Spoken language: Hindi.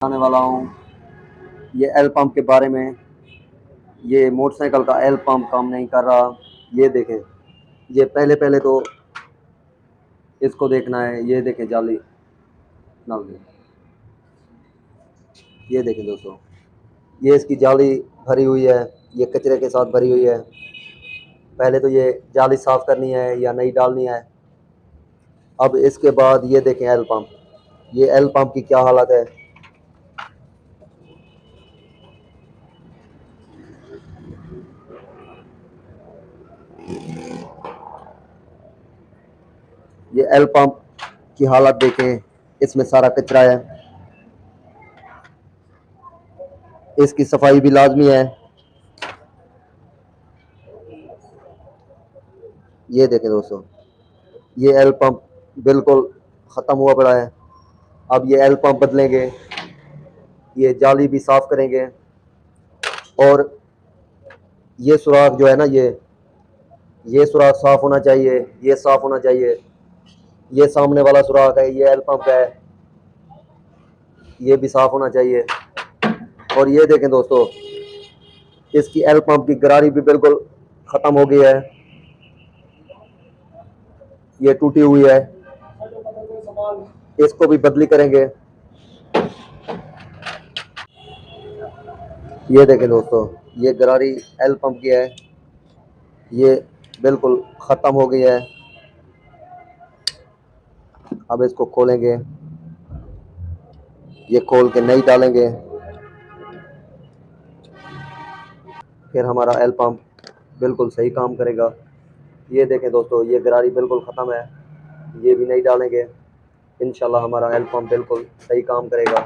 आने वाला हूँ ये एल पंप के बारे में। ये मोटरसाइकिल का एल पंप काम नहीं कर रहा। ये देखें, ये पहले पहले तो इसको देखना है। ये देखें जाली डाल दें। ये देखें दोस्तों, ये इसकी जाली भरी हुई है, ये कचरे के साथ भरी हुई है। पहले तो ये जाली साफ़ करनी है या नई डालनी है। अब इसके बाद ये देखें एल पंप, ये एल पंप की क्या हालत है। ये एल पंप की हालत देखें, इसमें सारा कचरा है। इसकी सफाई भी लाजमी है। ये देखें दोस्तों, ये एल पंप बिल्कुल ख़त्म हुआ पड़ा है। अब ये एल पंप बदलेंगे, ये जाली भी साफ़ करेंगे। और ये सुराख जो है ना, ये सुराख साफ़ होना चाहिए, ये साफ़ होना चाहिए। ये सामने वाला सुराख है, ये एल पंप है, ये भी साफ़ होना चाहिए। और ये देखें दोस्तों, इसकी एल पंप की गरारी भी बिल्कुल ख़त्म हो गई है, ये टूटी हुई है। इसको भी बदली करेंगे। ये देखें दोस्तों, ये गरारी एल पंप की है, ये बिल्कुल ख़त्म हो गई है। अब इसको खोलेंगे, ये खोल के नई डालेंगे, फिर हमारा एल पंप बिल्कुल सही काम करेगा। ये देखें दोस्तों, ये गरारी बिल्कुल ख़त्म है, ये भी नहीं डालेंगे। इंशाल्लाह हमारा एल पंप बिल्कुल सही काम करेगा।